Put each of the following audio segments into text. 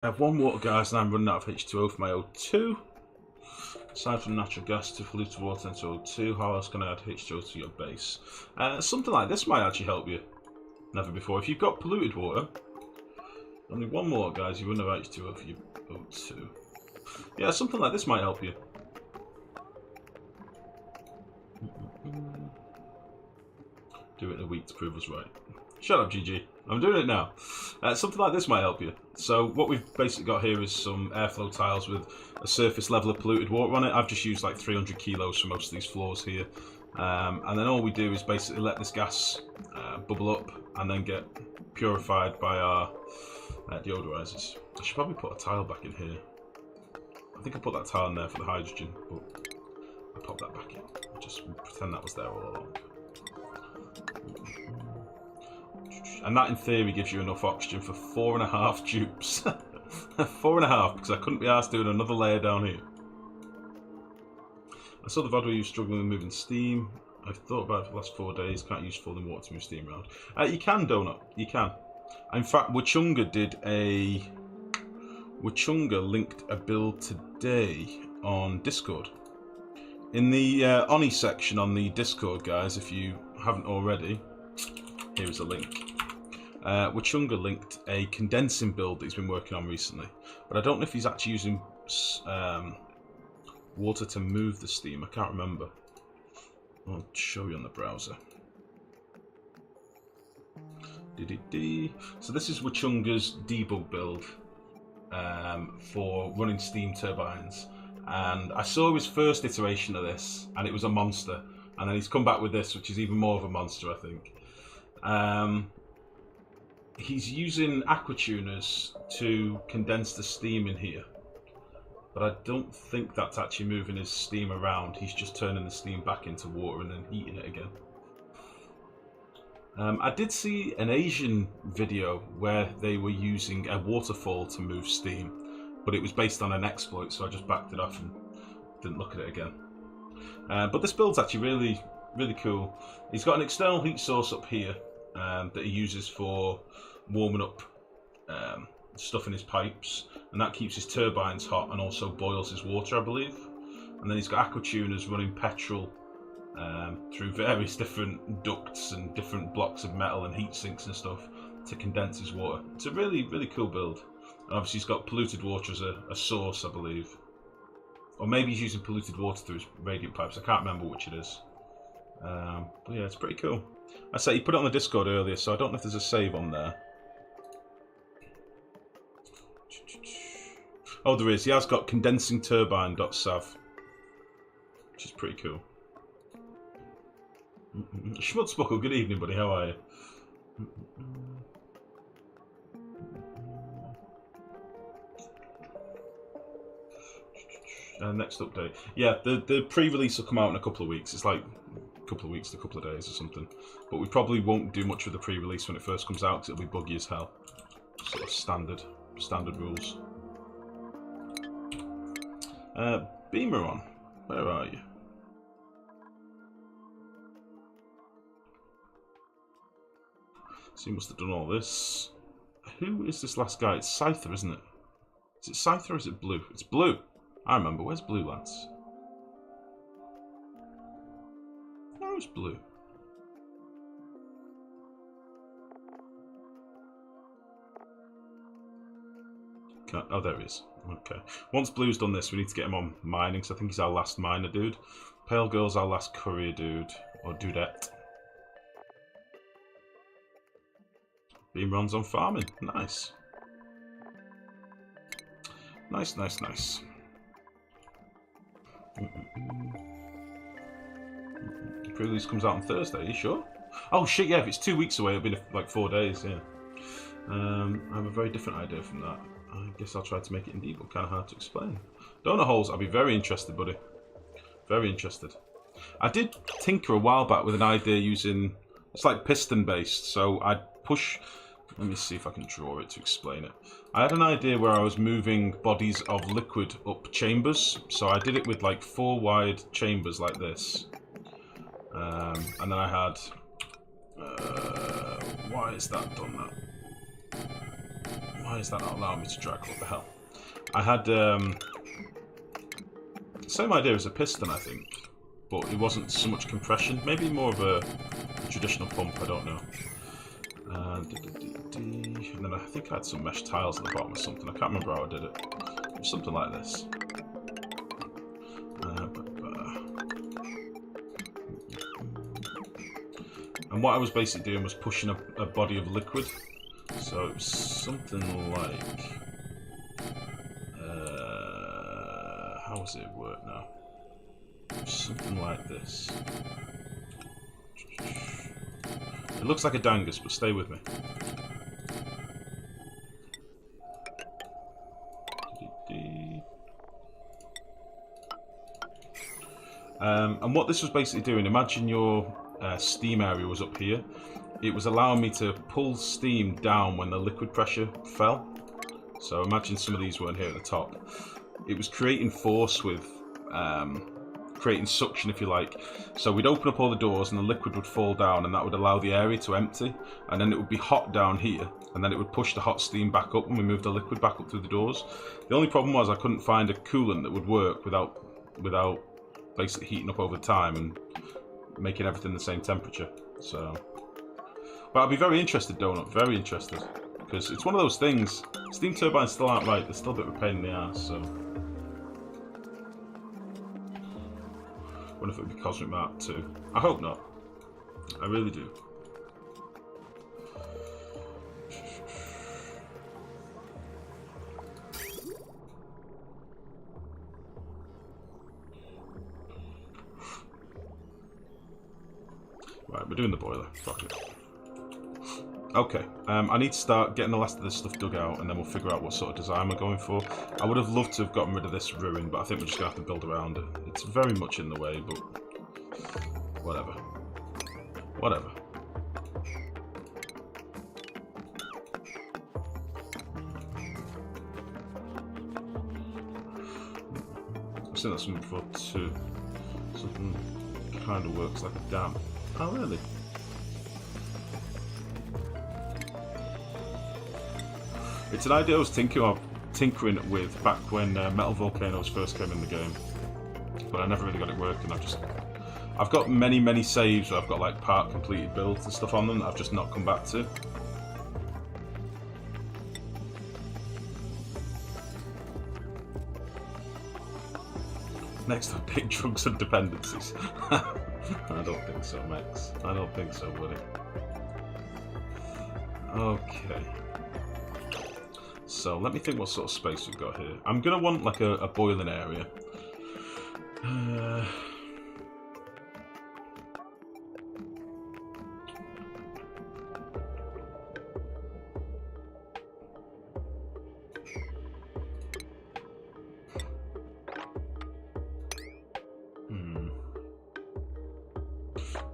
I have 1 water, guys, and I'm running out of H2O for my O2. Aside from natural gas to polluted water into O2, how else can I add H2O to your base? Something like this might actually help you. Never before. If you've got polluted water, only 1 water, guys, you wouldn't have H2O for your O2. Yeah, something like this might help you. Do it in a week to prove us right. Shut up, GG. I'm doing it now. Something like this might help you. So what we've basically got here is some airflow tiles with a surface level of polluted water on it. I've just used like 300 kilos for most of these floors here. And then all we do is basically let this gas bubble up and then get purified by our deodorizers. I should probably put a tile back in here. I think I put that tile in there for the hydrogen, but I popped that back in. I'll just pretend that was there all along. And that in theory gives you enough oxygen for 4.5 dupes. 4.5, because I couldn't be asked doing another layer down here. I saw the VOD where you were struggling with moving steam. I've thought about it for the last 4 days. Can't use falling water to move steam around. You can, Donut. You can. In fact, Wachunga linked a build today on Discord. In the Oni section on the Discord, guys, if you haven't already, here is a link. Wachunga linked a condensing build that he's been working on recently, but I don't know if he's actually using water to move the steam. I can't remember. I'll show you on the browser. So this is Wachunga's debug build for running steam turbines, and I saw his first iteration of this and it was a monster, and then he's come back with this, which is even more of a monster, I think. He's using aquatuners to condense the steam in here, but I don't think that's actually moving his steam around. He's just turning the steam back into water and then heating it again. I did see an Asian video where they were using a waterfall to move steam, but it was based on an exploit, so I just backed it off and didn't look at it again. But this build's actually really cool. He's got an external heat source up here that he uses for warming up stuff in his pipes, and that keeps his turbines hot and also boils his water, I believe. And then he's got aquatuners running petrol through various different ducts and different blocks of metal and heat sinks and stuff to condense his water. It's a really cool build. And obviously he's got polluted water as a source, I believe. Or maybe he's using polluted water through his radiant pipes. I can't remember which it is. But yeah, it's pretty cool. I say he put it on the Discord earlier, so I don't know if there's a save on there. Oh, there is. He has got condensingturbine.sav, which is pretty cool. Schmutzbuckle, good evening, buddy. How are you? Next update. Yeah, the pre-release will come out in a couple of weeks. It's like a couple of weeks to a couple of days or something. But we probably won't do much with the pre-release when it first comes out, because it'll be buggy as hell. Sort of standard rules. Beamer on. Where are you? So he must have done all this. Who is this last guy? It's Scyther, isn't it? Is it Scyther or is it Blue? It's Blue. I remember. Where's Blue, lads? Where's Blue? Oh, there he is. Okay. Once Blue's done this, we need to get him on mining, so I think he's our last miner dude. Pale Girl's our last courier dude, or dudette. Beamron's on farming. Nice. Nice. The pre-release comes out on Thursday, are you sure? Oh shit, yeah, if it's 2 weeks away, it'll be like 4 days, yeah. I have a very different idea from that. I guess I'll try to make it in debug, kind of hard to explain. Donut holes, I'll be very interested, buddy. Very interested. I did tinker a while back with an idea using, it's like piston based, so I'd push, let me see if I can draw it to explain it. I had an idea where I was moving bodies of liquid up chambers, so I did it with like 4 wide chambers like this. And then I had, why is that done that? Why is that not allowing me to drag? What the hell? I had same idea as a piston, I think, but it wasn't so much compression. Maybe more of a traditional pump. I don't know. And then I think I had some mesh tiles at the bottom or something. I can't remember how I did it. It was something like this. And what I was basically doing was pushing a body of liquid. So it was something like... how does it work now? It was something like this. It looks like a dangus, but stay with me. And what this was basically doing, imagine your steam area was up here. It was allowing me to pull steam down when the liquid pressure fell. So imagine some of these weren't here at the top. It was creating force with creating suction, if you like. So we'd open up all the doors and the liquid would fall down, and that would allow the area to empty, and then it would be hot down here, and then it would push the hot steam back up when we moved the liquid back up through the doors. The only problem was I couldn't find a coolant that would work without basically heating up over time and making everything the same temperature. So, but I'd be very interested, Donut, very interested, because it's one of those things. Steam turbines still aren't right, they're still a bit of a pain in the ass, so. I wonder if it would be Cosmic Mark 2. I hope not. I really do. Right, we're doing the boiler. Fuck it. Okay, I need to start getting the last of this stuff dug out, and then we'll figure out what sort of design we're going for. I would have loved to have gotten rid of this ruin, but I think we're just going to have to build around it. It's very much in the way, but whatever. Whatever. I've seen that something before too. Something kind of works like a dam. Oh, really? It's an idea I was tinkering with back when metal volcanoes first came in the game, but I never really got it working. I've got many saves where I've got like part completed builds and stuff on them that I've just not come back to. Next update, drugs and dependencies. I don't think so, Max. I don't think so, buddy. Okay. So let me think what sort of space we've got here. I'm gonna want like a boiling area.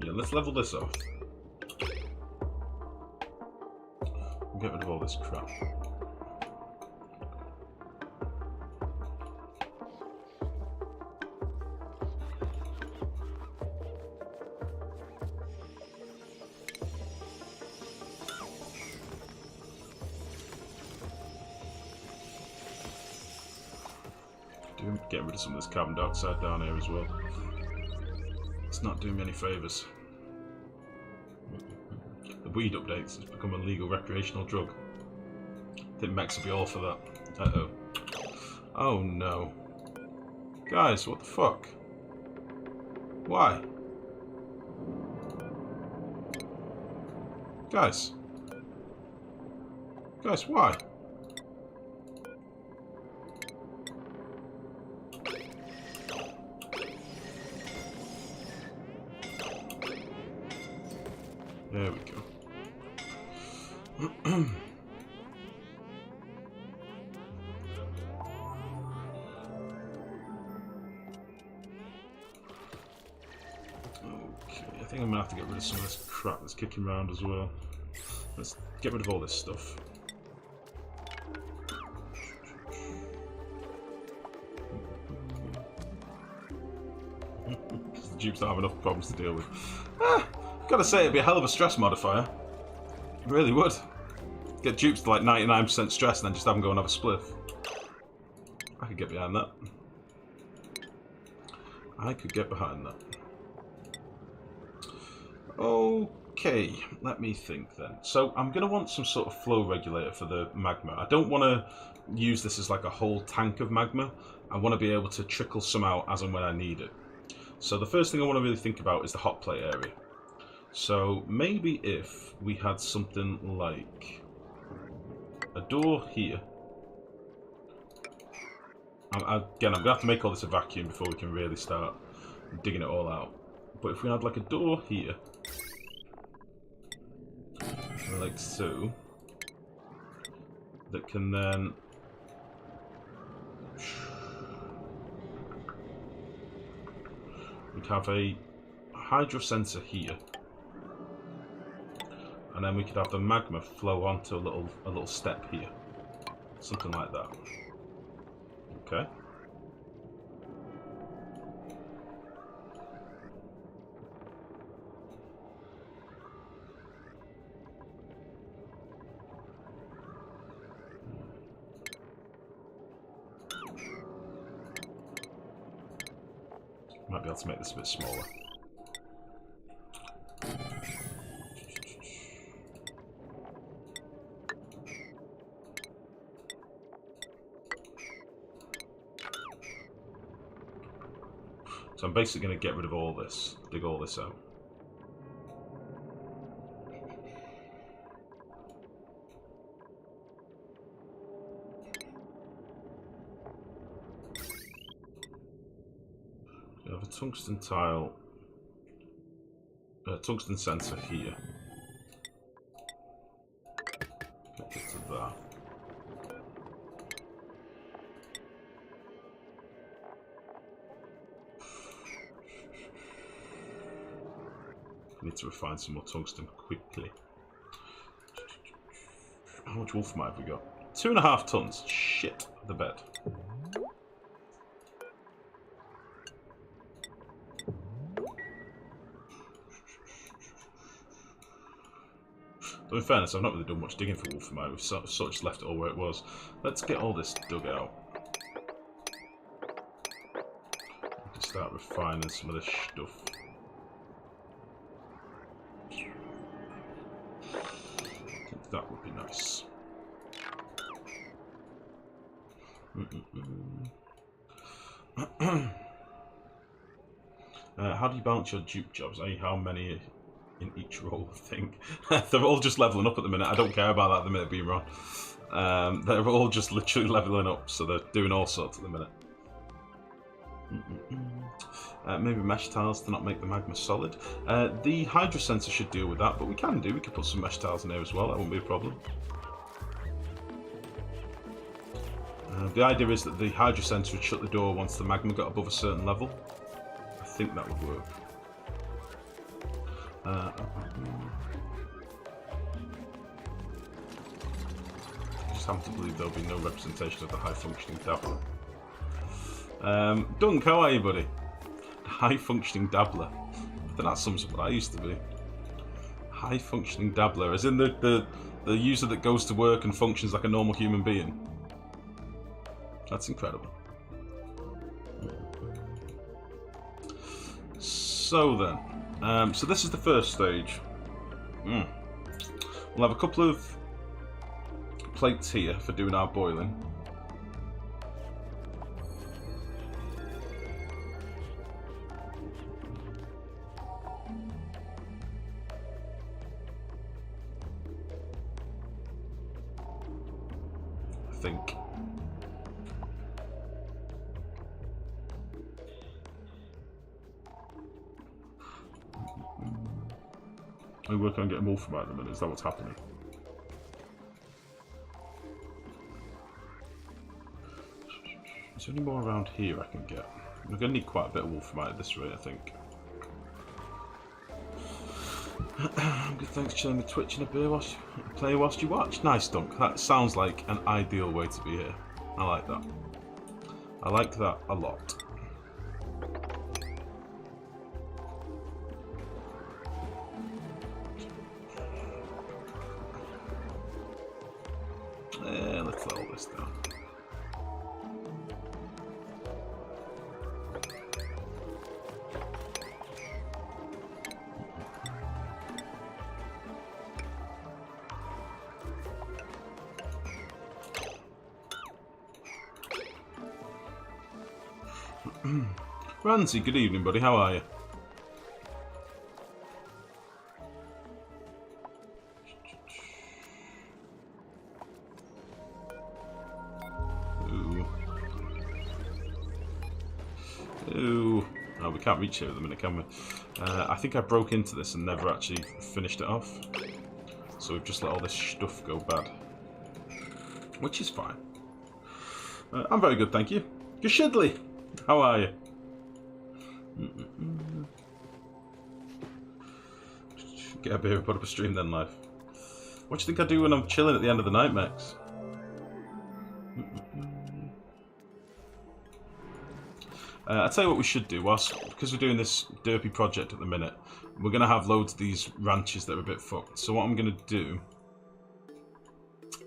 Yeah, let's level this off. We'll get rid of all this crap. Get rid of some of this carbon dioxide down here as well. It's not doing me any favours. The weed updates has become a legal recreational drug. I think Max will be all for that. Uh-oh. Oh no. Guys, what the fuck? Why? Guys. Guys, why? There we go. Okay, I think I'm gonna have to get rid of some of this crap that's kicking around as well. Let's get rid of all this stuff. The Dupes don't have enough problems to deal with. Gotta say, it'd be a hell of a stress modifier. It really would. Get dupes to like 99% stress and then just have them go and have a spliff. I could get behind that. I could get behind that. Okay, let me think then. So I'm going to want some sort of flow regulator for the magma. I don't want to use this as like a whole tank of magma. I want to be able to trickle some out as and when I need it. So the first thing I want to really think about is the hot plate area. So maybe if we had something like a door here. Again, I'm going to have to make all this a vacuum before we can really start digging it all out. But if we had like a door here, like so, that can then we'd have a hydro sensor here, and then we could have the magma flow onto a little step here, something like that. Okay. Might be able to make this a bit smaller. So I'm basically going to get rid of all this, dig all this out. We have a tungsten tile, a tungsten sensor here. Get to that. I need to refine some more tungsten quickly. How much wolframite have we got? 2.5 tons. Shit, the bed. Though in fairness, I've not really done much digging for wolframite. We've sort of just left it all where it was. Let's get all this dug out. We can start refining some of this stuff. I think that would be nice. How do you balance your dupe jobs? How many in each role thing? They're all just leveling up at the minute. I don't care about that at the minute being wrong. They're all just literally leveling up, so they're doing all sorts at the minute. Maybe mesh tiles to not make the magma solid. The hydro sensor should deal with that, but we can put some mesh tiles in there as well. That won't be a problem. The idea is that the hydro sensor would shut the door once the magma got above a certain level. I think that would work. I just happen to believe there'll be no representation of the high-functioning dabbler. Dunk, how are you, buddy? High-functioning dabbler. I think that sums up what I used to be. High-functioning dabbler, as in the user that goes to work and functions like a normal human being. That's incredible. So then, so this is the first stage. We'll have a couple of plates here for doing our boiling. I think. We're working on getting wolframite at the minute. Is that what's happening? Is there any more around here I can get? We're going to need quite a bit of wolframite at this rate, I think. Good, thanks. Chilling with Twitch and a beer play whilst you watch. Nice, Dunk. That sounds like an ideal way to be here. I like that. I like that a lot. Ramsey, good evening, buddy. How are you? Ooh. Oh, we can't reach here at the minute, can we? I think I broke into this and never actually finished it off. So we've just let all this stuff go bad. Which is fine. I'm very good, thank you. Gashidley, how are you? Get a beer and put up a stream then, live. What do you think I do when I'm chilling at the end of the night, Max? I'll tell you what we should do, because we're doing this derpy project at the minute, we're going to have loads of these ranches that are a bit fucked. So what I'm going to do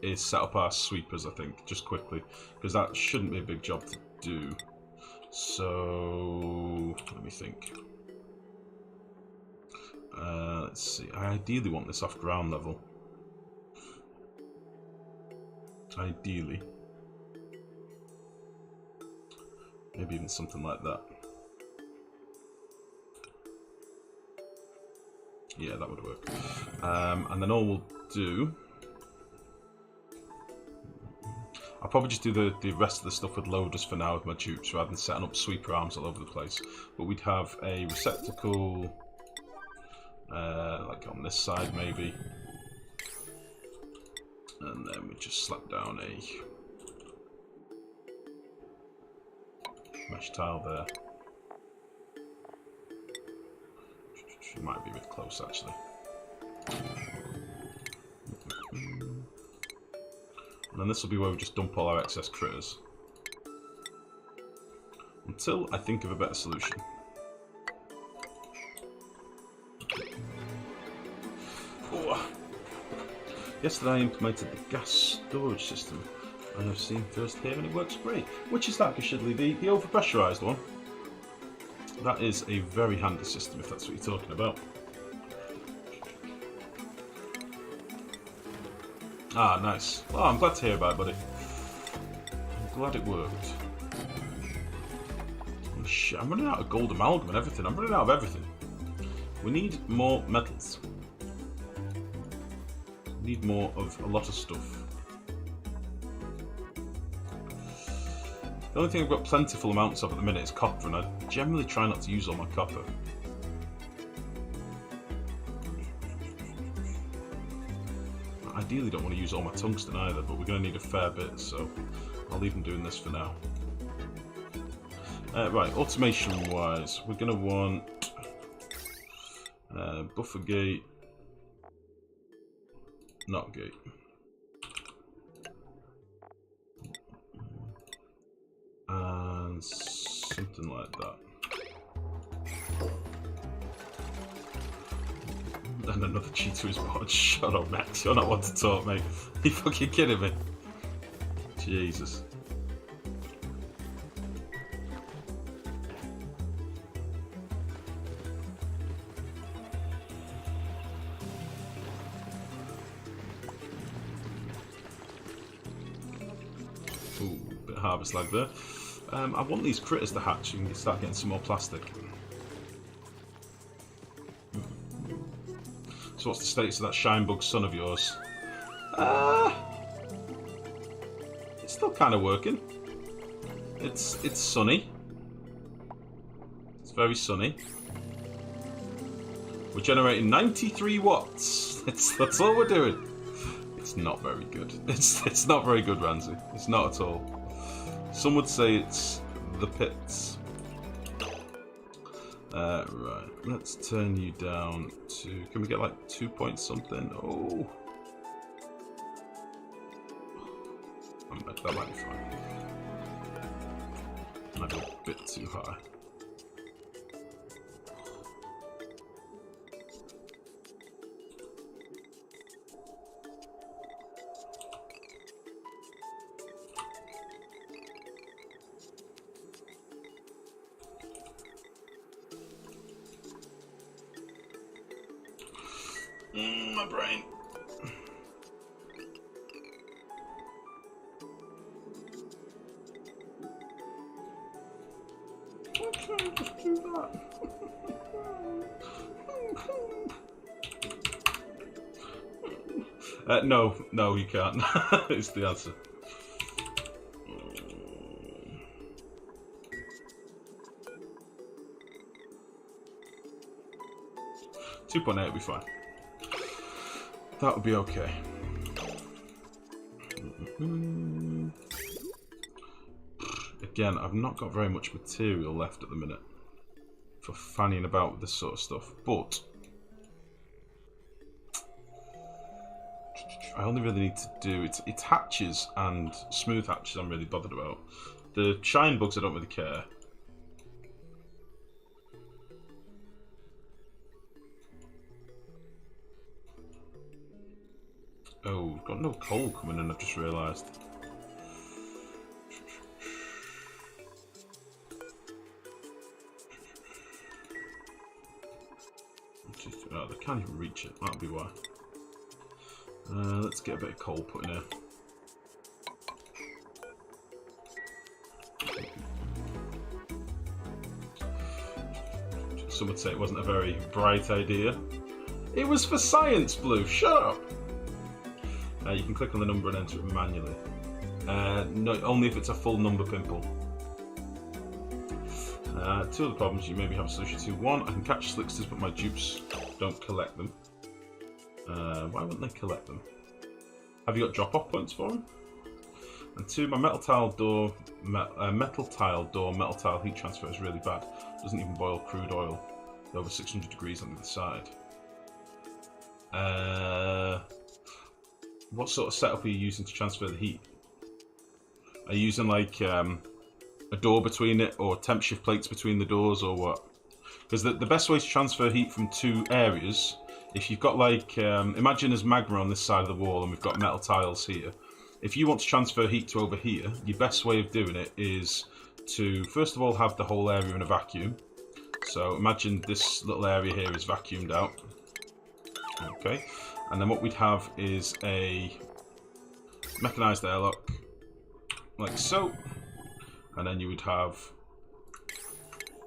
is set up our sweepers, I think, just quickly, because that shouldn't be a big job to do. So, let me think. Let's see, I ideally want this off ground level. Ideally. Maybe even something like that. Yeah, that would work. And then all we'll do... I'll probably just do the rest of the stuff with loaders for now with my dupes rather than setting up sweeper arms all over the place. But we'd have a receptacle, like on this side maybe. And then we just slap down a mesh tile there. It might be a bit close actually. And then this will be where we just dump all our excess critters. Until I think of a better solution. Oh. Yesterday I implemented the gas storage system. I have seen first here and it works great. Which is that, Gashidley? The overpressurized one? That is a very handy system if that's what you're talking about. Ah, nice. Oh, I'm glad to hear about it, buddy. I'm glad it worked. Oh, shit, I'm running out of gold amalgam and everything. I'm running out of everything. We need more metals. We need more of a lot of stuff. The only thing I've got plentiful amounts of at the minute is copper, and I generally try not to use all my copper. I ideally don't want to use all my tungsten either, but we're going to need a fair bit, so I'll leave them doing this for now. Right, automation-wise, we're going to want buffer gate, not gate. And something like that. And another cheater is bought. Shut up, Max. You're not one to talk, mate. Are you fucking kidding me? Jesus. Ooh, bit of harvest lag there. I want these critters to hatch and start getting some more plastic. So what's the status of that Shinebug son of yours? It's still kind of working. It's sunny. It's very sunny. We're generating 93 watts. That's all we're doing. It's not very good. It's not very good, Ramsey. It's not at all. Some would say it's the pits. Right, let's turn you down to... Can we get like 2 point something? Oh. That might be fine. Might be a bit too high. My brain. Okay, just do that. No, you can't. It's the answer. 2.8 will be fine. That would be okay. Again, I've not got very much material left at the minute for fanning about with this sort of stuff, but I only really need to do it's hatches and smooth hatches I'm really bothered about. The shine bugs I don't really care. Oh, we've got no coal coming in, I've just realised. Oh, they can't even reach it, that'll be why. Let's get a bit of coal put in here. Some would say it wasn't a very bright idea. It was for science, Blue, shut up! You can click on the number and enter it manually. No, only if it's a full number pimple. Two other problems you maybe have a solution to. One, I can catch slicksters, but my dupes don't collect them. Why wouldn't they collect them? Have you got drop-off points for them? And two, my metal tile door heat transfer is really bad. Doesn't even boil crude oil. Over 600 degrees on the other side. What sort of setup are you using to transfer the heat? Are you using like a door between it, or temp shift plates between the doors, or what? Because the best way to transfer heat from two areas, if you've got like, imagine there's magma on this side of the wall and we've got metal tiles here. If you want to transfer heat to over here, your best way of doing it is to, first of all, have the whole area in a vacuum. So imagine this little area here is vacuumed out. Okay. And then what we'd have is a mechanized airlock, like so. And then you would have,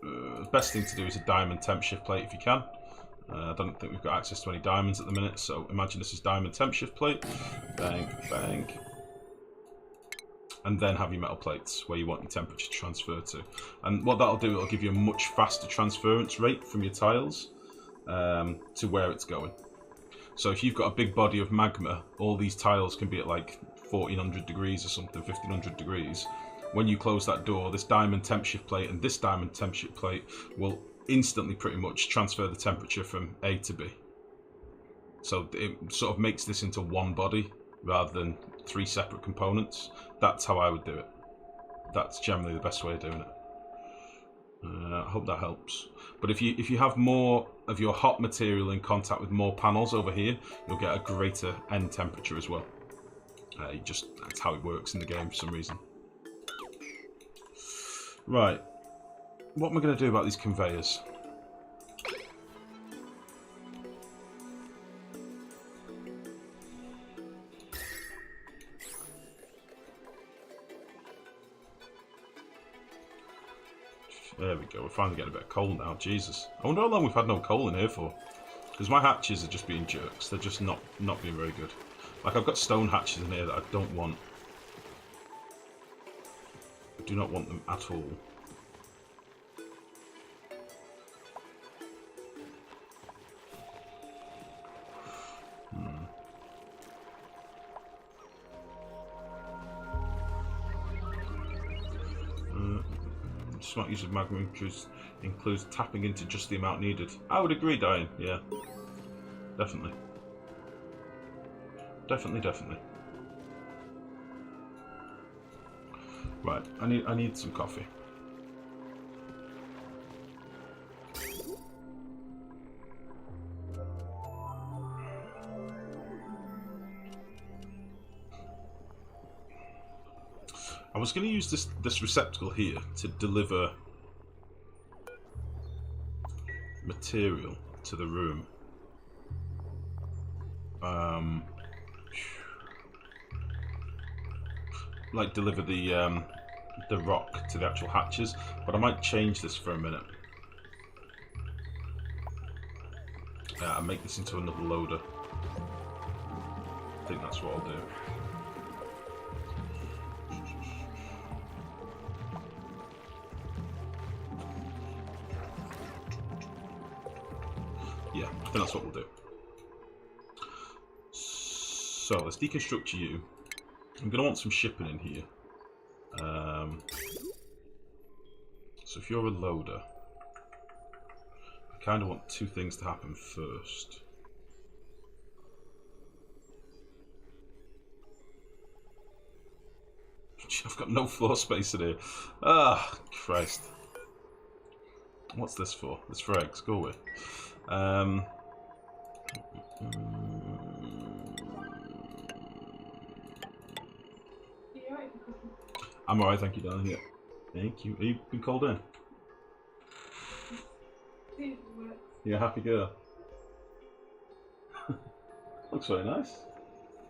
the best thing to do is a diamond temp shift plate if you can. I don't think we've got access to any diamonds at the minute, so imagine this is diamond temp shift plate. Bang, bang. And then have your metal plates where you want your temperature to transfer to. And what that'll do, it'll give you a much faster transference rate from your tiles to where it's going. So if you've got a big body of magma, all these tiles can be at like 1400 degrees or something, 1500 degrees. When you close that door, this diamond temp shift plate and this diamond temp shift plate will instantly pretty much transfer the temperature from A to B. So it sort of makes this into one body rather than three separate components. That's how I would do it. That's generally the best way of doing it. I hope that helps. But if you have more of your hot material in contact with more panels over here, you'll get a greater end temperature as well. That's how it works in the game for some reason. Right. What am I going to do about these conveyors? There we go, we're finally getting a bit of coal now, Jesus. I wonder how long we've had no coal in here for. Because my hatches are just being jerks, they're just not being very good. Like, I've got stone hatches in here that I don't want. I do not want them at all. Smart use of magma includes tapping into just the amount needed. I would agree, Diane. Yeah, definitely, definitely. Right, I need some coffee. I was going to use this receptacle here to deliver material to the room. Like deliver the the rock to the actual hatches, but I might change this for a minute. And make this into another loader. I think that's what I'll do. Yeah, I think that's what we'll do. So let's deconstruct you. I'm going to want some shipping in here. So if you're a loader, I kind of want two things to happen first. I've got no floor space in here. Ah, Christ. What's this for? It's for eggs. Go away. I'm alright, thank you, darling. Yeah. Thank you. Have you been called in? You're a happy girl. Looks very nice.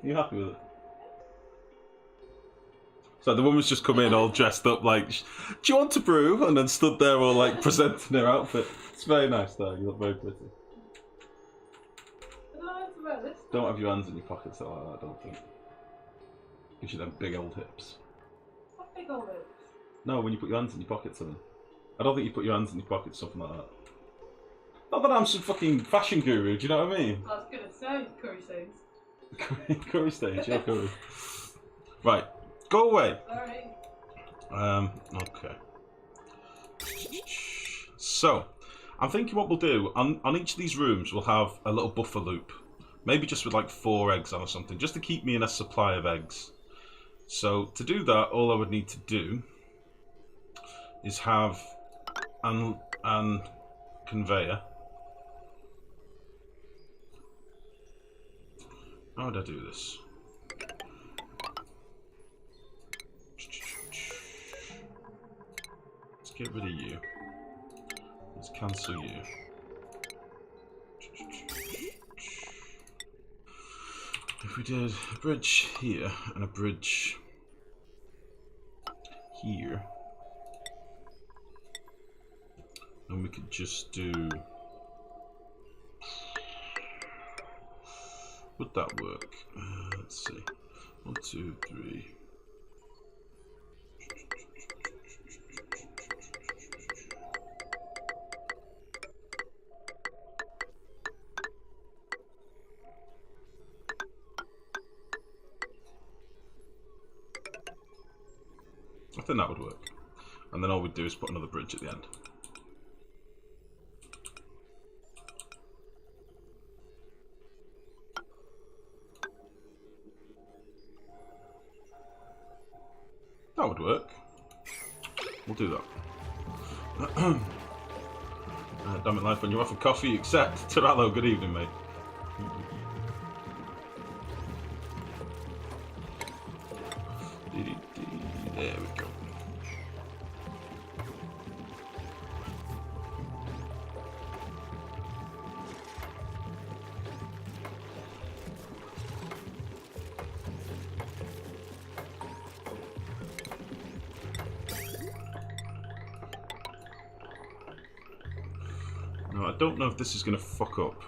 Are you happy with it? So the woman's just come in all dressed up like, do you want to brew? And then stood there all like presenting her outfit. It's very nice though, you look very pretty. Don't have your hands in your pockets like that, I don't think. Gives you them big old hips. What big old hips? No, when you put your hands in your pockets, I mean. I don't think you put your hands in your pockets, something like that. Not that I'm some fucking fashion guru, do you know what I mean? I was gonna say, curry stains. Curry stage, yeah, curry. Right, go away. Alright. Okay. So, I'm thinking what we'll do, on each of these rooms we'll have a little buffer loop. Maybe just with like 4 eggs on or something, just to keep me in a supply of eggs. So, to do that, all I would need to do is have an conveyor. How would I do this? Let's get rid of you. Let's cancel you. If we did a bridge here and a bridge here, and we could just do... Would that work? Let's see. 1, 2, 3. I think that would work. And then all we'd do is put another bridge at the end. That would work. We'll do that. Damn it, life, when you're offered coffee, you accept. Tarallo, good evening, mate. There we go. Now, I don't know if this is going to fuck up.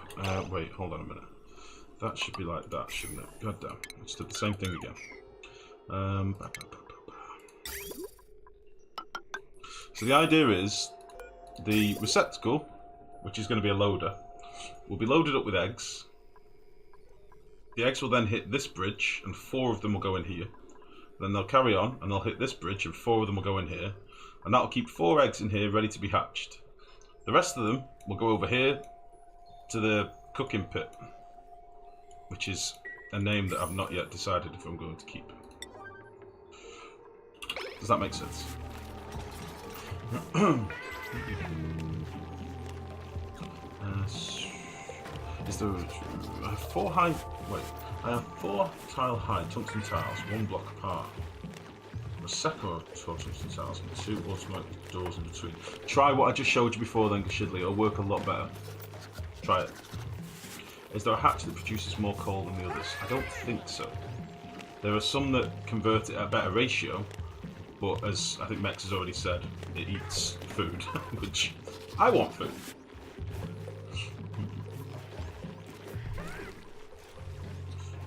Wait, hold on a minute. That should be like that, shouldn't it? God damn. Let's do the same thing again. So the idea is the receptacle, which is going to be a loader, will be loaded up with eggs. The eggs will then hit this bridge, and 4 of them will go in here. Then they'll carry on, and they'll hit this bridge, and 4 of them will go in here. And that'll keep 4 eggs in here ready to be hatched. The rest of them will go over here to the cooking pit, which is a name that I've not yet decided if I'm going to keep. Does that make sense? Is there? I have 4 high. Wait, I have 4 tile high tungsten tiles, 1 block apart. A second row of 12 tungsten tiles and 2 automatic doors in between. Try what I just showed you before, then, Shidley. It'll work a lot better. Try it. Is there a hatch that produces more coal than the others? I don't think so. There are some that convert it at a better ratio, but as I think Mex has already said, it eats food, which I want food.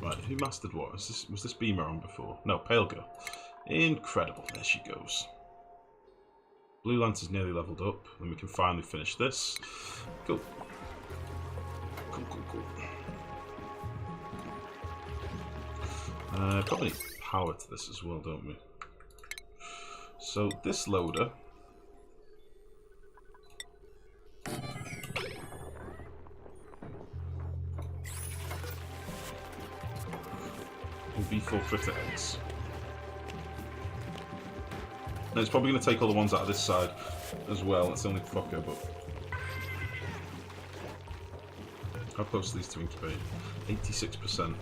Right, who mastered what? Was this Beamer on before? No, Pale Girl. Incredible. There she goes. Blue Lantern's nearly leveled up, and we can finally finish this. Cool. Cool. Probably need power to this as well, don't we? So this loader will be for critter eggs. And it's probably going to take all the ones out of this side as well. That's the only fucker, but how close are these to incubate? 86%.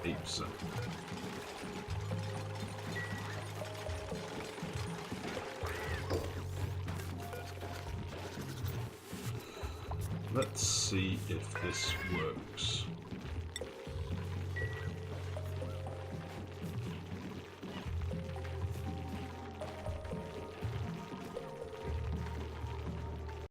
8%. Let's see if this works.